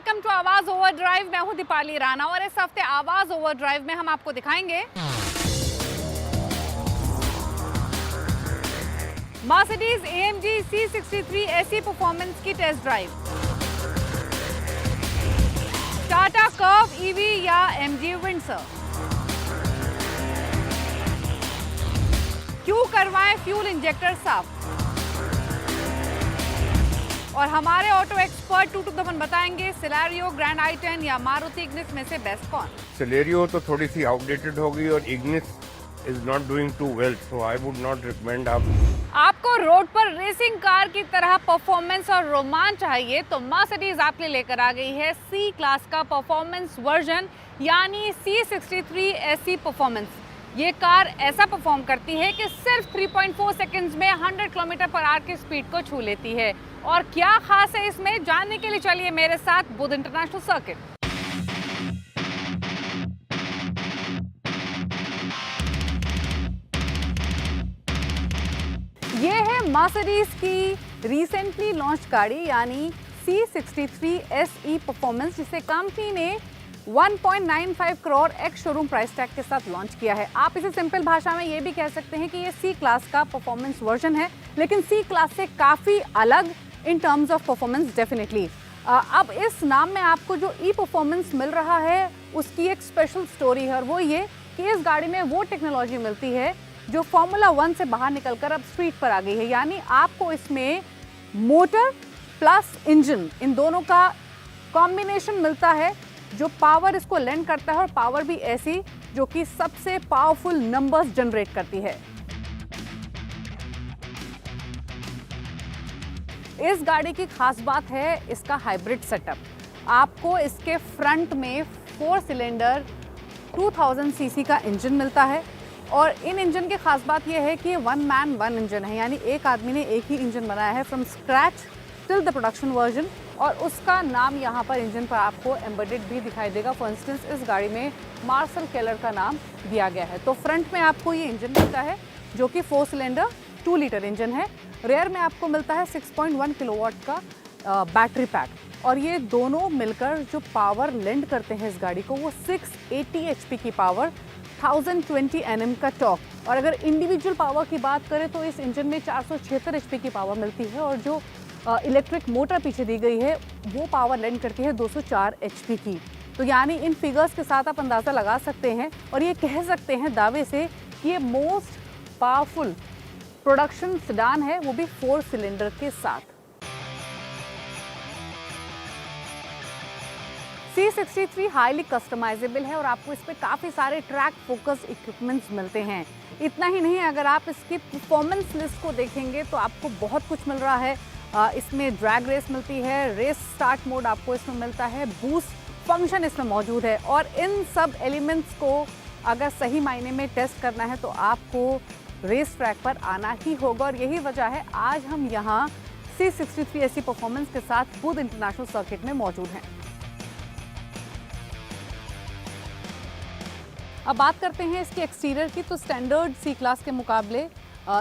Welcome to आवाज overdrive. मैं हूं दीपाली राणा और इस हफ्ते आवाज ओवरड्राइव में हम आपको दिखाएंगे Mercedes AMG C63 SE performance की test drive, Tata Curvv EV या MG विंडसर, क्यों करवाएं फ्यूल इंजेक्टर साफ, और हमारे ऑटो एक्सपर्ट 2 to the 1 बताएंगे सिलेरियो, ग्रैंड i10 या मारुति इग्निस में से बेस्ट कौन। सिलेरियो तो थोड़ी सी आउटडेटेड हो गई और Ignis is not doing too well, so I would not recommend. आपको रोड पर रेसिंग कार की तरह परफॉर्मेंस और रोमांच चाहिए तो मर्सिडीज आपके लिए लेकर आ गई है C क्लास का परफॉर्मेंस वर्जन यानी C63 SE परफॉर्मेंस। ये कार ऐसा परफॉर्म करती है कि सिर्फ 3.4 सेकंड्स में 100 km/h की स्पीड को छू लेती है। और क्या खास है इसमें, जानने के लिए चलिए मेरे साथ बुध इंटरनेशनल सर्किट। ये है मर्सिडीज की रिसेंटली लॉन्च गाड़ी यानी C63 SE परफॉर्मेंस, जिसे कंपनी ने 1.95 crore ex showroom price tag के साथ लॉन्च किया है। आप इसे सिंपल भाषा में ये भी कह सकते हैं कि ये C क्लास का परफॉर्मेंस वर्जन है, लेकिन C क्लास से काफ़ी अलग in terms of performance definitely. अब इस नाम में आपको जो ई परफॉर्मेंस मिल रहा है उसकी एक स्पेशल स्टोरी है, और वो ये कि इस गाड़ी में वो टेक्नोलॉजी मिलती है जो फार्मूला 1 से बाहर निकलकर अब स्ट्रीट पर आ गई है। यानी आपको इसमें मोटर प्लस इंजन, इन दोनों का कॉम्बिनेशन मिलता है जो पावर इसको लेंड करता है, और पावर भी ऐसी जो कि सबसे पावरफुल नंबर्स जनरेट करती है। इस गाड़ी की खास बात है इसका हाइब्रिड सेटअप। आपको इसके फ्रंट में 4 सिलेंडर 2000 सीसी का इंजन मिलता है, और इन इंजन की खास बात यह है कि ये 1 मैन 1 इंजन है, यानी एक आदमी ने एक ही इंजन बनाया है from scratch till the production version, और उसका नाम यहाँ पर इंजन पर आपको एम्बेडेड भी दिखाई देगा। फॉर इंस्टेंस इस गाड़ी में मार्शल केलर का नाम दिया गया है। तो फ्रंट में आपको ये इंजन मिलता है जो कि 4 सिलेंडर 2 लीटर इंजन है। रेयर में आपको मिलता है 6.1 किलोवाट का बैटरी पैक, और ये दोनों मिलकर जो पावर लेंड करते हैं इस गाड़ी को वो 680 HP की पावर, 1020 Nm का टॉर्क। और अगर इंडिविजुअल पावर की बात करें तो इस इंजन में 476 HP की पावर मिलती है, और जो इलेक्ट्रिक मोटर पीछे दी गई है वो पावर लेंड करती है 204 HP की। तो यानी इन फिगर्स के साथ आप अंदाज़ा लगा सकते हैं और ये कह सकते हैं दावे से कि ये मोस्ट पावरफुल प्रोडक्शन सेडान है, वो भी 4 सिलेंडर के साथ। C63 हाईली कस्टमाइजेबल है और आपको इस पे काफ़ी सारे ट्रैक फोकस इक्विपमेंट्स मिलते हैं। इतना ही नहीं, अगर आप इसकी परफॉर्मेंस लिस्ट को देखेंगे तो आपको बहुत कुछ मिल रहा है। इसमें ड्रैग रेस मिलती है, रेस स्टार्ट मोड आपको इसमें मिलता है, बूस्ट फंक्शन इसमें मौजूद है, और इन सब एलिमेंट्स को अगर सही मायने में टेस्ट करना है तो आपको रेस ट्रैक पर आना ही होगा। और यही वजह है आज हम यहाँ C63 SE परफॉर्मेंस के साथ बुध इंटरनेशनल सर्किट में मौजूद हैं। अब बात करते हैं इसके एक्सटीरियर की, तो स्टैंडर्ड C क्लास के मुकाबले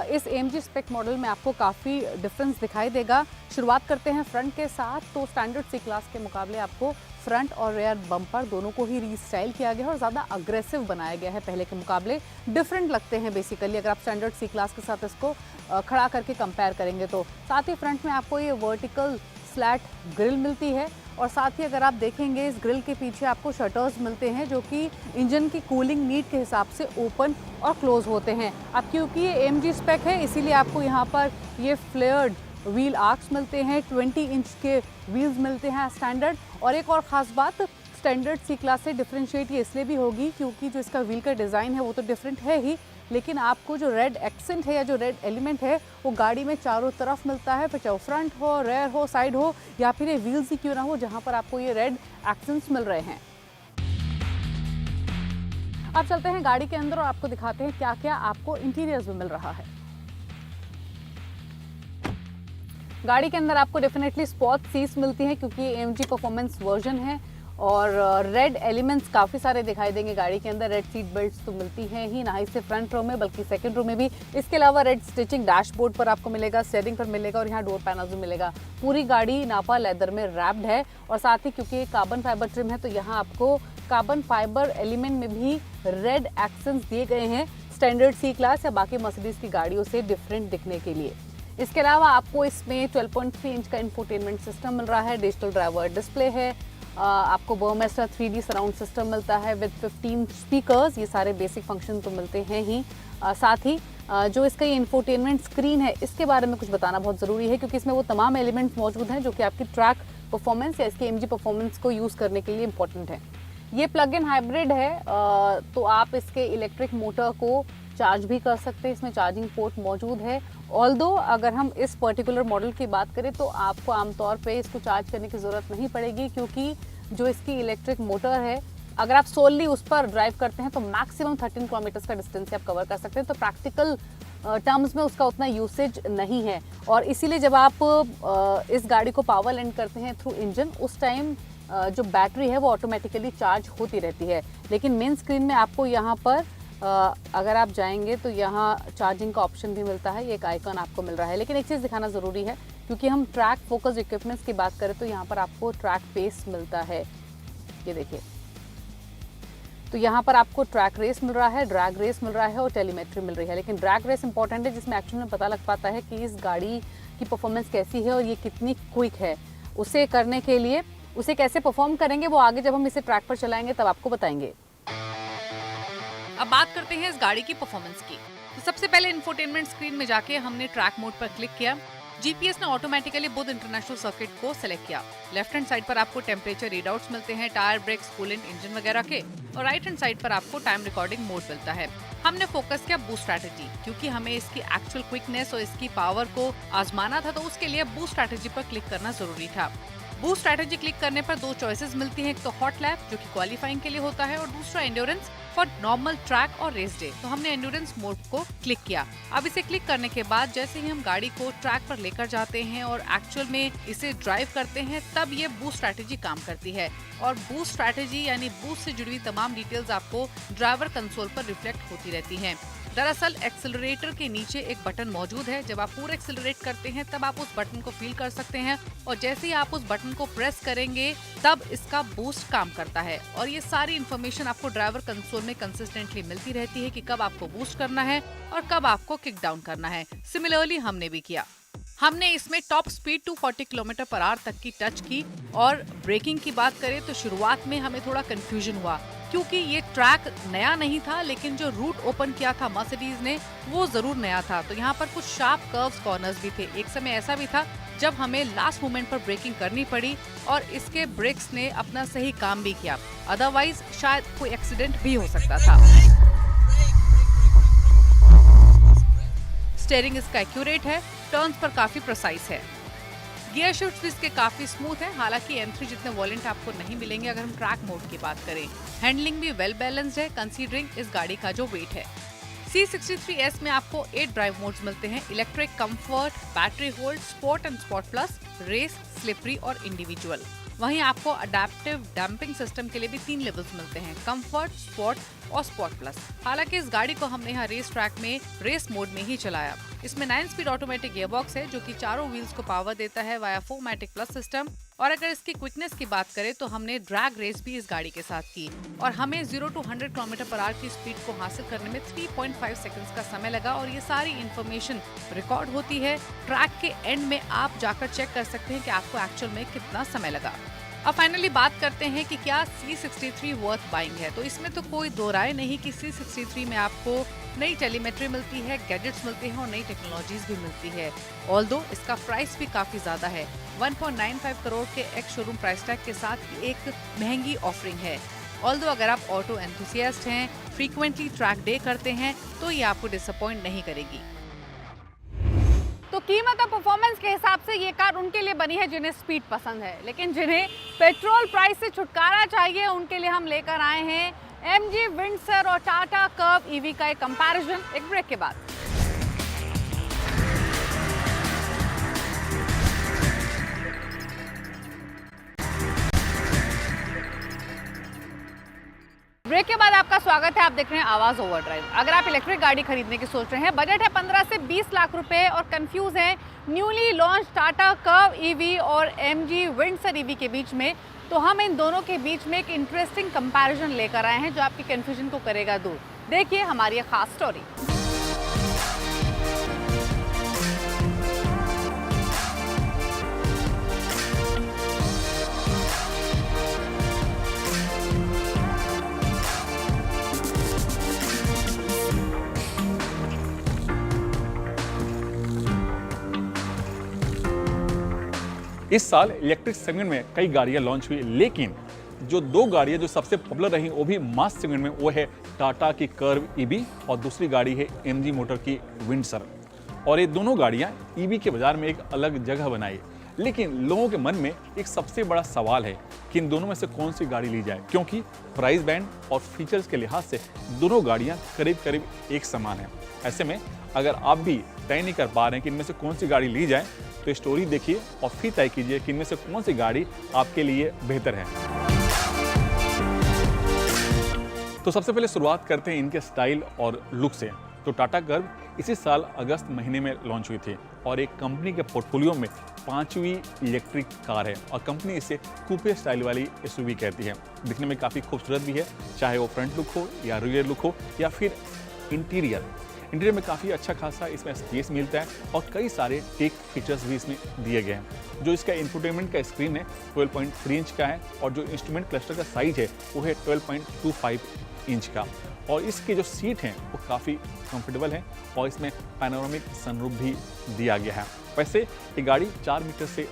इस AMG स्पेक मॉडल में आपको काफ़ी डिफरेंस दिखाई देगा। शुरुआत करते हैं फ्रंट के साथ, तो स्टैंडर्ड C क्लास के मुकाबले आपको फ्रंट और रेयर बम्पर दोनों को ही रीस्टाइल किया गया है और ज़्यादा अग्रेसिव बनाया गया है पहले के मुकाबले। डिफरेंट लगते हैं बेसिकली अगर आप स्टैंडर्ड C क्लास के साथ इसको खड़ा करके कंपेयर करेंगे तो। साथ ही फ्रंट में आपको ये वर्टिकल फ्लैट ग्रिल मिलती है, और साथ ही अगर आप देखेंगे इस ग्रिल के पीछे आपको शटर्स मिलते हैं जो कि इंजन की कूलिंग नीड के हिसाब से ओपन और क्लोज होते हैं। अब क्योंकि ये AMG स्पेक है इसीलिए आपको यहाँ पर ये फ्लेयर्ड व्हील आर्क्स मिलते हैं, 20 इंच के व्हील्स मिलते हैं स्टैंडर्ड। और एक और ख़ास बात, स्टैंडर्ड C क्लास से डिफरेंशिएट ये इसलिए भी होगी क्योंकि जो इसका व्हील का डिज़ाइन है वो तो डिफरेंट है ही, लेकिन आपको जो रेड एक्सेंट है या जो रेड एलिमेंट है वो गाड़ी में चारों तरफ मिलता है, फिर चाहे फ्रंट हो, रेयर हो, साइड हो, या फिर ये व्हील्स ही क्यों ना हो जहाँ पर आपको ये रेड एक्सेंट्स मिल रहे हैं। अब चलते हैं गाड़ी के अंदर और आपको दिखाते हैं क्या क्या आपको इंटीरियर्स में मिल रहा है। गाड़ी के अंदर आपको डेफिनेटली स्पोर्ट्स सीट्स मिलती हैं क्योंकि ये AMG परफॉर्मेंस वर्जन है, और रेड एलिमेंट्स काफ़ी सारे दिखाई देंगे गाड़ी के अंदर। रेड सीट बेल्ट्स तो मिलती हैं ही, ना ही सिर्फ फ्रंट रो में बल्कि सेकंड रो में भी। इसके अलावा रेड स्टिचिंग डैशबोर्ड पर आपको मिलेगा, स्टीयरिंग पर मिलेगा और यहाँ डोर पैनल भी मिलेगा। पूरी गाड़ी नापा लेदर में रैप्ड है और साथ ही क्योंकि कार्बन फाइबर ट्रिम है तो यहाँ आपको कार्बन फाइबर एलिमेंट में भी रेड एक्सेंट्स दिए गए हैं, स्टैंडर्ड सी क्लास या बाकी मर्सिडीज की गाड़ियों से डिफरेंट दिखने के लिए। इसके अलावा आपको इसमें 12.3 इंच का इंफोटेनमेंट सिस्टम मिल रहा है, डिजिटल ड्राइवर डिस्प्ले है, आपको बर्मेस्टर 3D सराउंड सिस्टम मिलता है विद 15 स्पीकर्स। ये सारे बेसिक फंक्शन तो मिलते हैं ही। साथ ही जो इसका ये इंफोटेनमेंट स्क्रीन है इसके बारे में कुछ बताना बहुत ज़रूरी है, क्योंकि इसमें वो तमाम एलिमेंट्स मौजूद हैं जो कि आपकी ट्रैक परफॉर्मेंस या इसकी MG परफॉर्मेंस को यूज़ करने के लिए इंपॉर्टेंट है। ये प्लग इन हाइब्रिड है, तो आप इसके इलेक्ट्रिक मोटर को चार्ज भी कर सकते हैं, इसमें चार्जिंग पोर्ट मौजूद है। ऑल्दो अगर हम इस पर्टिकुलर मॉडल की बात करें तो आपको आमतौर पे इसको चार्ज करने की ज़रूरत नहीं पड़ेगी, क्योंकि जो इसकी इलेक्ट्रिक मोटर है अगर आप सोलली उस पर ड्राइव करते हैं तो मैक्सिमम 13 किलोमीटर का डिस्टेंस आप कवर कर सकते हैं। तो प्रैक्टिकल टर्म्स में उसका उतना यूसेज नहीं है और इसीलिए जब आप इस गाड़ी को पावर लेंड करते हैं थ्रू इंजन, उस टाइम जो बैटरी है वो ऑटोमेटिकली चार्ज होती रहती है। लेकिन मेन स्क्रीन में आपको यहाँ पर अगर आप जाएंगे तो यहाँ चार्जिंग का ऑप्शन भी मिलता है, ये एक आइकन आपको मिल रहा है। लेकिन एक चीज़ दिखाना ज़रूरी है, क्योंकि हम ट्रैक फोकस इक्विपमेंट्स की बात करें तो यहाँ पर आपको ट्रैक पेस मिलता है, ये देखिए। तो यहाँ पर आपको ट्रैक रेस मिल रहा है, ड्रैग रेस मिल रहा है और टेलीमेट्री मिल रही है। लेकिन ड्रैग रेस इंपॉर्टेंट है, जिसमें एक्चुअली में पता लग पाता है कि इस गाड़ी की परफॉर्मेंस कैसी है और ये कितनी क्विक है। उसे करने के लिए उसे कैसे परफॉर्म करेंगे वो आगे जब हम इसे ट्रैक पर चलाएंगे तब आपको बताएंगे। अब बात करते हैं इस गाड़ी की परफॉर्मेंस की। तो सबसे पहले इंफोटेनमेंट स्क्रीन में जाके हमने ट्रैक मोड पर क्लिक किया। जीपीएस ने ऑटोमेटिकली बुध इंटरनेशनल सर्किट को सिलेक्ट किया। लेफ्ट हैंड साइड पर आपको टेम्परेचर रीडआउट्स मिलते हैं, टायर, ब्रेक्स, कूलेंट, इंजन वगैरह के, और राइट हैंड साइड पर आपको टाइम रिकॉर्डिंग मोड मिलता है। हमने फोकस किया बूस्ट स्ट्रैटेजी, क्योंकि हमें इसकी एक्चुअल क्विकनेस और इसकी पावर को आजमाना था, तो उसके लिए बूस्ट स्ट्रैटेजी पर क्लिक करना जरूरी था। बूस्ट स्ट्रैटेजी क्लिक करने पर दो चॉइसेस मिलती हैं, एक तो हॉट लैप जो कि क्वालिफाइंग के लिए होता है और दूसरा एंड्योरेंस फॉर नॉर्मल ट्रैक और रेस डे। तो हमने एंड्योरेंस मोड को क्लिक किया। अब इसे क्लिक करने के बाद जैसे ही हम गाड़ी को ट्रैक पर लेकर जाते हैं और एक्चुअल में इसे ड्राइव करते हैं तब ये बूस्ट स्ट्रैटेजी काम करती है। और बूस्ट स्ट्रैटेजी यानी बूस्ट से जुड़ी हुई तमाम डिटेल्स आपको ड्राइवर कंसोल पर रिफ्लेक्ट होती रहती हैं। दरअसल एक्सेलरेटर के नीचे एक बटन मौजूद है, जब आप पूरा एक्सेलरेट करते हैं तब आप उस बटन को फील कर सकते हैं और जैसे ही आप उस बटन को प्रेस करेंगे तब इसका बूस्ट काम करता है। और ये सारी इन्फॉर्मेशन आपको ड्राइवर कंसोल में कंसिस्टेंटली मिलती रहती है कि कब आपको बूस्ट करना है और कब आपको किक डाउन करना है। सिमिलरली हमने भी किया। हमने इसमें टॉप स्पीड 240 किलोमीटर/आवर तक की टच की। और ब्रेकिंग की बात करें तो शुरुआत में हमें थोड़ा कंफ्यूजन हुआ, क्योंकि ये ट्रैक नया नहीं था, लेकिन जो रूट ओपन किया था मर्सिडीज ने वो जरूर नया था। तो यहाँ पर कुछ शार्प कर्व्स, कॉर्नर्स भी थे। एक समय ऐसा भी था जब हमें लास्ट मोमेंट पर ब्रेकिंग करनी पड़ी और इसके ब्रेक्स ने अपना सही काम भी किया, अदरवाइज शायद कोई एक्सीडेंट भी हो सकता था। स्टीयरिंग इसका एक्यूरेट है, टर्न्स पर काफी प्रिसाइज है। गियर शिफ्ट्स भी इसके काफी स्मूथ है, हालांकि M3 जितने वॉलेंट आपको नहीं मिलेंगे अगर हम ट्रैक मोड की बात करें। हैंडलिंग भी वेल बैलेंस्ड है कंसीडरिंग इस गाड़ी का जो वेट है। C63S में आपको 8 ड्राइव मोड्स मिलते हैं, electric, comfort, battery hold, sport and sport plus, race, slippery और इंडिविजुअल। वहीं आपको अडेप्टिव डैम्पिंग सिस्टम के लिए भी 3 लेवल्स मिलते हैं, कंफर्ट, स्पोर्ट और स्पोर्ट प्लस। हालांकि इस गाड़ी को हमने यहाँ रेस ट्रैक में रेस मोड में ही चलाया। इसमें 9 स्पीड ऑटोमेटिक गियरबॉक्स है जो कि चारों व्हील्स को पावर देता है वाया 4मैटिक प्लस सिस्टम। और अगर इसकी क्विकनेस की बात करें तो हमने ड्रैग रेस भी इस गाड़ी के साथ की और हमें 0 to 100 किलोमीटर/आवर की स्पीड को हासिल करने में 3.5 सेकंड्स का समय लगा। और ये सारी इन्फॉर्मेशन रिकॉर्ड होती है। ट्रैक के एंड में आप जाकर चेक कर सकते हैं कि आपको एक्चुअल में कितना समय लगा। अब फाइनली बात करते हैं कि क्या C63 वर्थ बाइंग है। तो इसमें तो कोई दो राय नहीं कि C63 में आपको नई टेलीमेट्री मिलती है, गैजेट्स मिलते हैं और नई टेक्नोलॉजीज भी मिलती है। ऑल्दो इसका प्राइस भी काफी ज्यादा है, 1.95 करोड़ के एक्स शोरूम प्राइस टैग के साथ एक महंगी ऑफरिंग है। ऑल्दो अगर आप ऑटो एंथुसियास्ट हैं, फ्रीक्वेंटली ट्रैक डे करते हैं तो ये आपको डिसअपॉइंट नहीं करेगी। तो कीमत और परफॉर्मेंस के हिसाब से ये कार उनके लिए बनी है जिन्हें स्पीड पसंद है, लेकिन जिन्हें पेट्रोल प्राइस से छुटकारा चाहिए उनके लिए हम लेकर आए हैं MG विंडसर और टाटा कर्व EV का एक कंपैरिजन एक ब्रेक के बाद। ब्रेक के बाद आपका स्वागत है। आप देख रहे हैं आवाज ओवरड्राइव। अगर आप इलेक्ट्रिक गाड़ी खरीदने की सोच रहे हैं, बजट है 15 से 20 लाख रुपए और कंफ्यूज हैं newly launch Tata Curvv EV और एमजी विंडसर ईवी के बीच में, तो हम इन दोनों के बीच में एक इंटरेस्टिंग कंपैरिजन लेकर आए हैं जो आपकी कंफ्यूजन को करेगा दूर। देखिए हमारी ये खास स्टोरी। इस साल इलेक्ट्रिक सेगमेंट में कई गाड़ियां लॉन्च हुई, लेकिन जो दो गाड़ियां जो सबसे पॉपुलर रही वो भी मास सेगमेंट में, वो है टाटा की कर्व ईवी और दूसरी गाड़ी है एमजी मोटर की विंडसर। और ये दोनों गाड़ियां ईवी के बाजार में एक अलग जगह बनाई, लेकिन लोगों के मन में एक सबसे बड़ा सवाल है कि इन दोनों में से कौन सी गाड़ी ली जाए, क्योंकि प्राइस बैंड और फीचर्स के लिहाज से दोनों गाड़ियां करीब करीब एक समान हैं। ऐसे में अगर आप भी तय नहीं कर पा रहे हैं कि इनमें से कौन सी गाड़ी ली जाए, तो स्टोरी देखिए और फिर तय कीजिए कि इनमें से कौन सी गाड़ी आपके लिए बेहतर है। तो सबसे पहले शुरुआत करते हैं इनके स्टाइल और लुक से। तो टाटा कर्व इसी साल अगस्त महीने में लॉन्च हुई थी और एक कंपनी के पोर्टफोलियो में 5वीं इलेक्ट्रिक कार है और कंपनी इसे कूपे स्टाइल वाली एसयूवी कहती है। दिखने में काफ़ी खूबसूरत भी है, चाहे वो फ्रंट लुक हो या रियर लुक हो या फिर इंटीरियर में काफ़ी अच्छा खासा इसमें स्पेस मिलता है और कई सारे टेक फीचर्स भी इसमें दिए गए हैं। जो इसका इंफोटेनमेंट का स्क्रीन है 12.3 इंच का है और जो इंस्ट्रूमेंट क्लस्टर का साइज है वो है 12.25 इंच का। और इसके जो सीट हैं वो काफ़ी कंफर्टेबल हैं और इसमें पैनोरामिक सनरूफ भी दिया गया है। वैसे ये गाड़ी 4 मीटर से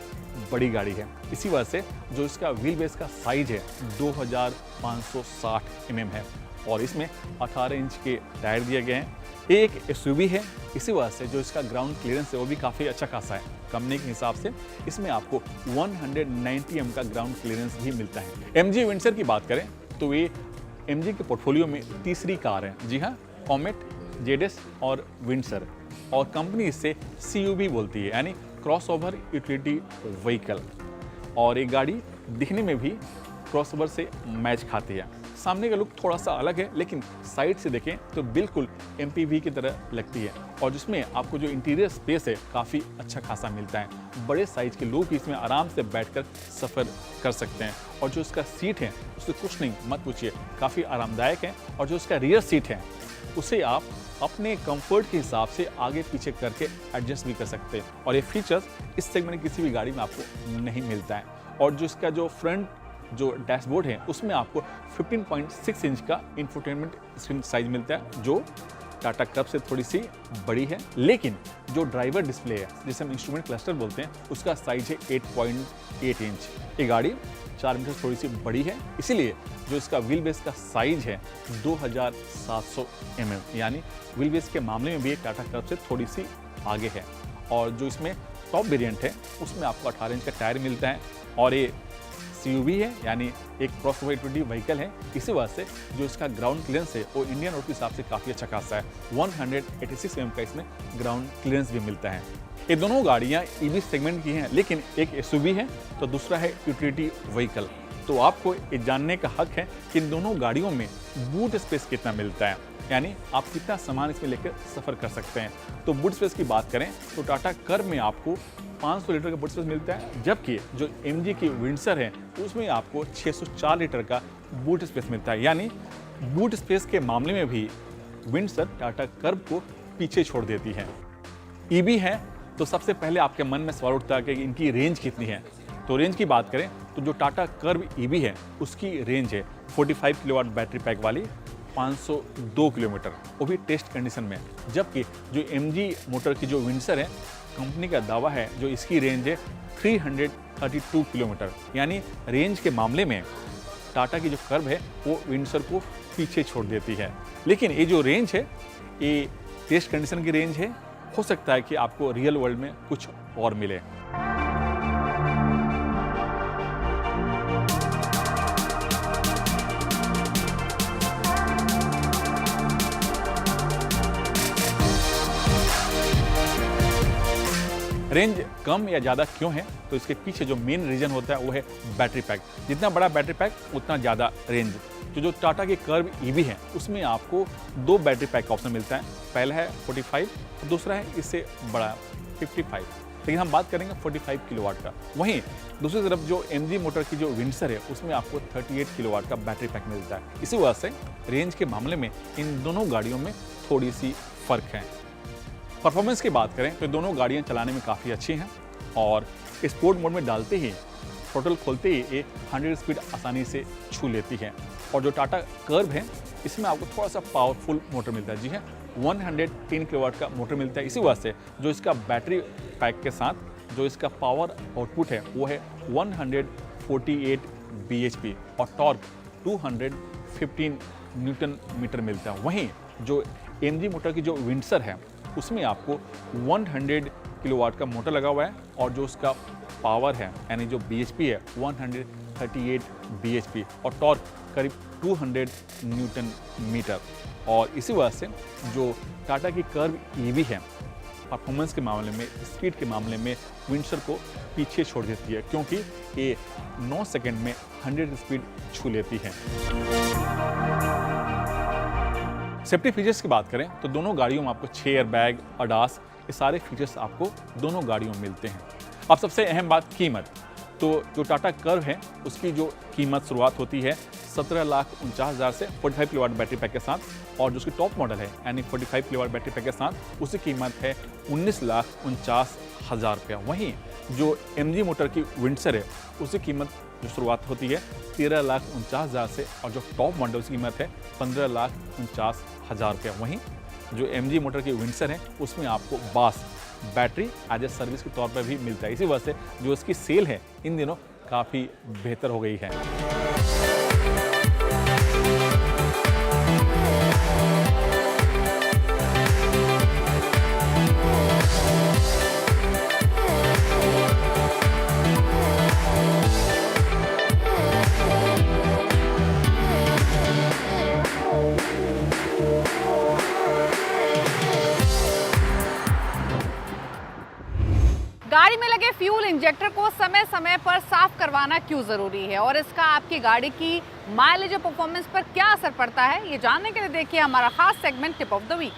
बड़ी गाड़ी है, इसी वजह से जो इसका व्हील बेस का साइज है 2560 mm है और इसमें 18 इंच के टायर दिए गए हैं। ये एक एसयूवी है, इसी वजह से जो इसका ग्राउंड क्लियरेंस है वो भी काफ़ी अच्छा खासा है। कंपनी के हिसाब से इसमें आपको 190 mm का ग्राउंड क्लियरेंस भी मिलता है। एमजी विंडसर की बात करें तो ये एमजी के पोर्टफोलियो में तीसरी कार है। जी हाँ, कॉमेट, जेडएस और विंडसर, और कंपनी इसे सीयूवी बोलती है, यानी क्रॉसओवर यूटिलिटी व्हीकल। और ये गाड़ी दिखने में भी क्रॉसओवर से मैच खाती है। सामने का लुक थोड़ा सा अलग है, लेकिन साइड से देखें तो बिल्कुल एमपीवी की तरह लगती है और जिसमें आपको जो इंटीरियर स्पेस है काफ़ी अच्छा खासा मिलता है। बड़े साइज के लोग इसमें आराम से बैठकर सफ़र कर सकते हैं और जो इसका सीट है उससे कुछ नहीं मत पूछिए, काफ़ी आरामदायक है। और जो इसका रियर सीट है उसे आप अपने कंफर्ट के हिसाब से आगे पीछे करके एडजस्ट भी कर सकते हैं और ये फीचर्स इस सेगमेंट की किसी भी गाड़ी में आपको नहीं मिलता है। और जो इसका जो फ्रंट जो डैशबोर्ड है उसमें आपको 15.6 इंच का इंफोटेनमेंट स्क्रीन साइज मिलता है, जो टाटा कर्व से थोड़ी सी बड़ी है। लेकिन जो ड्राइवर डिस्प्ले है, जिसे हम इंस्ट्रूमेंट क्लस्टर बोलते हैं, उसका साइज है 8.8 इंच। ये गाड़ी 4 मीटर थोड़ी सी बड़ी है, इसीलिए जो इसका व्हील बेस का साइज है 2700 mm, यानी व्हील बेस के मामले में भी टाटा कर्व से थोड़ी सी आगे है। और जो इसमें टॉप वेरिएंट है उसमें आपको 18 इंच का टायर मिलता है और ये सीयूवी है, यानी एक क्रॉसओवर यूटिलिटी व्हीकल है। इसी वजह से जो इसका ग्राउंड क्लियरेंस है वो इंडियन रोड के हिसाब से काफ़ी अच्छा खासा है। 186 mm का इसमें ग्राउंड क्लियरेंस भी मिलता है। ये दोनों गाड़ियाँ ईवी सेगमेंट की हैं, लेकिन एक एसयूवी है तो दूसरा है यूटिलिटी व्हीकल। तो आपको ये जानने का हक है कि इन दोनों गाड़ियों में बूट स्पेस कितना मिलता है, यानी आप कितना सामान इसमें लेकर सफ़र कर सकते हैं। तो बूट स्पेस की बात करें तो टाटा कर्व में आपको 500 लीटर का बूट स्पेस मिलता है, जबकि जो एमजी की विंडसर है उसमें आपको 604 लीटर का बूट स्पेस मिलता है। यानी बूट स्पेस के मामले में भी विंडसर टाटा कर्व को पीछे छोड़ देती है। ईवी है तो सबसे पहले आपके मन में सवाल उठता है कि इनकी रेंज कितनी है। तो रेंज की बात करें तो जो टाटा कर्व ईवी है उसकी रेंज है 45 किलोवाट बैटरी पैक वाली 502 किलोमीटर, वो भी टेस्ट कंडीशन में। जबकि जो एमजी मोटर की जो विंडसर है, कंपनी का दावा है जो इसकी रेंज है 332 किलोमीटर, यानी रेंज के मामले में टाटा की जो कर्व है वो विंडसर को पीछे छोड़ देती है। लेकिन ये जो रेंज है ये टेस्ट कंडीशन की रेंज है, हो सकता है कि आपको रियल वर्ल्ड में कुछ और मिले। रेंज कम या ज़्यादा क्यों है, तो इसके पीछे जो मेन रीजन होता है वो है बैटरी पैक। जितना बड़ा बैटरी पैक उतना ज़्यादा रेंज। जो टाटा के कर्व ईवी है उसमें आपको 2 बैटरी पैक का ऑप्शन मिलता है। पहला है 45 और दूसरा है इससे बड़ा 55, लेकिन हम बात करेंगे 45 किलोवाट का। वहीं दूसरी तरफ जो एमजी मोटर की जो विंडसर है उसमें आपको 38 किलोवाट का बैटरी पैक मिलता है। इसी वजह से रेंज के मामले में इन दोनों गाड़ियों में थोड़ी सी फर्क है। परफॉर्मेंस की बात करें तो दोनों गाड़ियां चलाने में काफ़ी अच्छी हैं और स्पोर्ट मोड में डालते ही थ्रोटल खोलते ही ये 100 स्पीड आसानी से छू लेती है। और जो टाटा कर्व है इसमें आपको थोड़ा सा पावरफुल मोटर मिलता है। जी हाँ, 110 किलोवाट का मोटर मिलता है। इसी वजह से जो इसका बैटरी पैक के साथ जो इसका पावर आउटपुट है वो है 148 bhp और टॉर्क 215 न्यूटन मीटर मिलता है। वहीं जो एमजी मोटर की जो विंडसर है उसमें आपको 100 किलोवाट का मोटर लगा हुआ है और जो उसका पावर है यानी जो bhp है 138 bhp और टॉर्क करीब 200 न्यूटन मीटर। और इसी वजह से जो टाटा की कर्व ईवी है परफॉर्मेंस के मामले में, स्पीड के मामले में विंडसर को पीछे छोड़ देती है, क्योंकि ये 9 सेकंड में 100 स्पीड छू लेती है। सेफ्टी फीचर्स की बात करें तो दोनों गाड़ियों में आपको 6 एयरबैग, ADAS, ये सारे फीचर्स आपको दोनों गाड़ियों में मिलते हैं। अब सबसे अहम बात कीमत, तो जो टाटा कर्व है उसकी जो कीमत शुरुआत होती है 17,49,000 से 45 किलोवाट बैटरी पैक के साथ, और जो उसकी टॉप मॉडल है यानी 45 किलोवाट बैटरी पैक के साथ उसकी कीमत है 19,49,000 रुपया। वहीं जो एमजी मोटर की विंडसर है उसकी कीमत जो शुरुआत होती है 13,49,000 से और जो टॉप मॉडल की कीमत है 15,49,000 रुपया। वहीं जो एमजी मोटर की विंडसर है उसमें आपको बास बैटरी एज ए सर्विस के तौर पर भी मिलता है। इसी वजह से जो इसकी सेल है इन दिनों काफ़ी बेहतर हो गई है। गाड़ी में लगे फ्यूल इंजेक्टर को समय समय पर साफ करवाना क्यों जरूरी है और इसका आपकी गाड़ी की माइलेज और परफॉर्मेंस पर क्या असर पड़ता है, ये जानने के लिए देखिए हमारा खास segment tip of the week.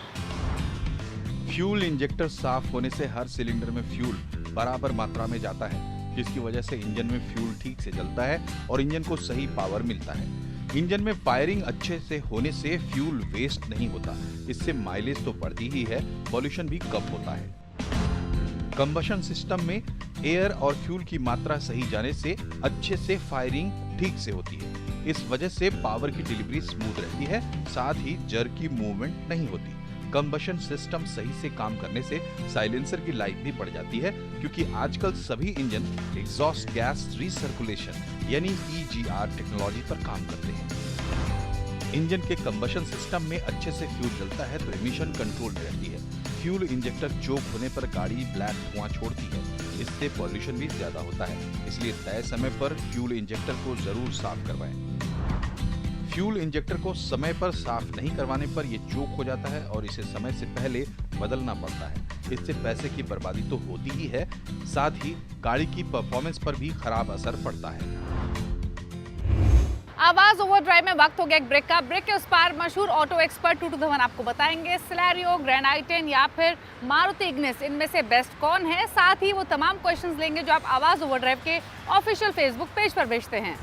Fuel injector साफ होने से हर सिलेंडर में फ्यूल बराबर मात्रा में जाता है, जिसकी वजह से इंजन में फ्यूल ठीक से जलता है और इंजन को सही पावर मिलता है। इंजन में फायरिंग अच्छे से होने से फ्यूल वेस्ट नहीं होता, इससे माइलेज तो बढ़ती ही है, पॉल्यूशन भी कम होता है। कंबशन सिस्टम में एयर और फ्यूल की मात्रा सही जाने से अच्छे से फायरिंग ठीक से होती है। इस वजह से पावर की डिलीवरी स्मूथ रहती है, साथ ही जर्क की मूवमेंट नहीं होती। कंबशन सिस्टम सही से काम करने से साइलेंसर की लाइफ भी बढ़ जाती है, क्योंकि आजकल सभी इंजन एग्जॉस्ट गैस रिसर्कुलेशन यानी EGR टेक्नोलॉजी पर काम करते हैं। इंजन के कंबशन सिस्टम में अच्छे से फ्यूल जलता है तो एमिशन कंट्रोल रहती है। फ्यूल इंजेक्टर चोक होने पर गाड़ी ब्लैक धुआं छोड़ती है, इससे पॉल्यूशन भी ज्यादा होता है, इसलिए तय समय पर फ्यूल इंजेक्टर को जरूर साफ करवाएं। फ्यूल इंजेक्टर को समय पर साफ नहीं करवाने पर यह चोक हो जाता है और इसे समय से पहले बदलना पड़ता है। इससे पैसे की बर्बादी तो होती ही है, साथ ही गाड़ी की परफॉर्मेंस पर भी खराब असर पड़ता है। आवाज ओवरड्राइव में वक्त हो गया एक ब्रेक का। ब्रेक के उस पार मशहूर ऑटो एक्सपर्ट 2 to the 1 आपको बताएंगे सिलेरियो, ग्रैंड i10 या फिर मारुति इग्निस, इनमें से बेस्ट कौन है। साथ ही वो तमाम क्वेश्चंस लेंगे जो आप आवाज ओवरड्राइव के ऑफिशियल फेसबुक पेज पर भेजते हैं।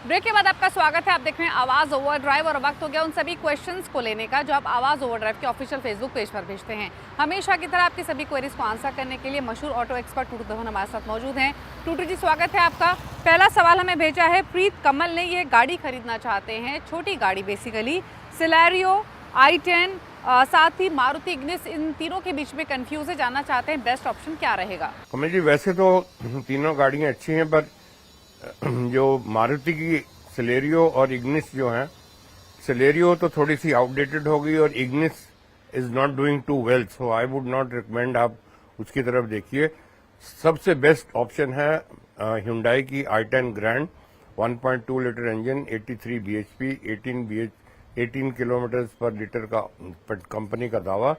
ब्रेक के बाद आपका स्वागत है। आप देख रहे हैं आवाज ओवरड्राइव और वक्त हो गया उन सभी क्वेश्चंस को लेने का जो आप आवाज ओवरड्राइव के ऑफिशियल फेसबुक पेज पर भेजते हैं। हमेशा की तरह आपकी सभी क्वेरीज को आंसर करने के लिए मशहूर ऑटो एक्सपर्ट 2 to the 1 हमारे साथ मौजूद हैं। टूटू जी, स्वागत है आपका। पहला सवाल हमें भेजा है प्रीत कमल ने, ये गाड़ी खरीदना चाहते हैं, छोटी गाड़ी बेसिकली, सिलेरियो, i10 साथ ही मारुति इग्निस, इन तीनों के बीच में कंफ्यूज है, जानना चाहते हैं बेस्ट ऑप्शन क्या रहेगा। कमल जी, वैसे तो तीनों गाड़ियां अच्छी हैं, पर जो मारुति की सिलेरियो और इग्निस जो है, सिलेरियो तो थोड़ी सी आउटडेटेड हो गई और Ignis is not doing too well, so I would not recommend आप उसकी तरफ देखिए। सबसे बेस्ट ऑप्शन है Hyundai की i10 grand 1.2 litre engine, 83 bhp, 18 kilometre पर लीटर का कंपनी का दावा।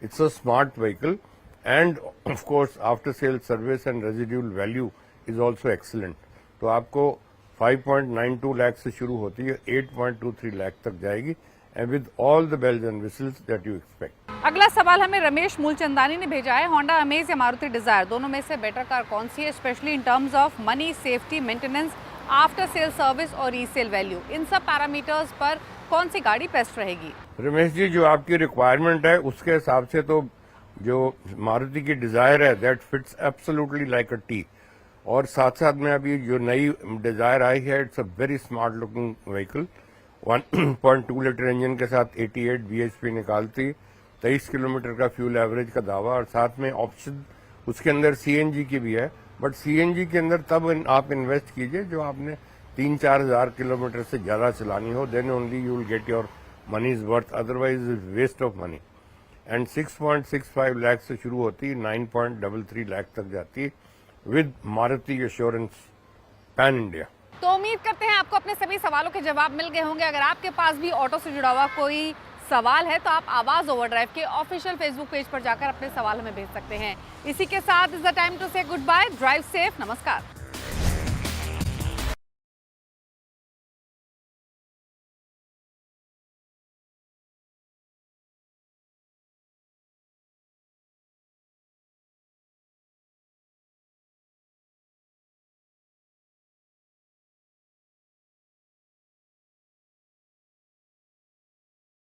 It's a smart vehicle and of course after sale service and residual value is also excellent. तो आपको 5.92 लाख से शुरू होती है, 8.23 लाख तक जाएगी, and with all the bells and whistles that you expect. अगला सवाल हमें रमेश मूलचंदानी ने भेजा है। होंडा अमेज या मारुति डिजायर दोनों में से बेटर कार कौन सी है, specially in terms of money, safety, maintenance, after sale service और रीसेल वैल्यू, इन सब पैरामीटर्स पर कौन सी गाड़ी बेस्ट रहेगी? रमेश जी, जो आपकी रिक्वायरमेंट है उसके हिसाब से तो जो मारुति की डिजायर है that fits absolutely like a T, और साथ साथ में अभी जो नई डिजायर आई है it's a very smart looking vehicle. 1.2 litre engine के साथ 88 bhp निकालती, 23 किलोमीटर का फ्यूल एवरेज का दावा, और साथ में ऑप्शन उसके अंदर सीएनजी की भी है। बट सीएनजी के अंदर तब आप इन्वेस्ट कीजिए जो आपने 3-4 हज़ार किलोमीटर से ज्यादा चलानी हो, then only you will get your money is worth, otherwise is waste of money. And 6.65 lakh से शुरू होती, 9.33 लाख तक जाती with Maruti assurance pan India. तो उम्मीद करते हैं आपको अपने सभी सवालों के जवाब मिल गए होंगे। अगर आपके पास भी ऑटो से जुड़ा हुआ कोई सवाल है तो आप आवाज ओवरड्राइव के ऑफिशियल फेसबुक पेज पर जाकर अपने सवाल हमें भेज सकते हैं। इसी के साथ इज द टाइम टू से गुड बाय, ड्राइव सेफ, नमस्कार।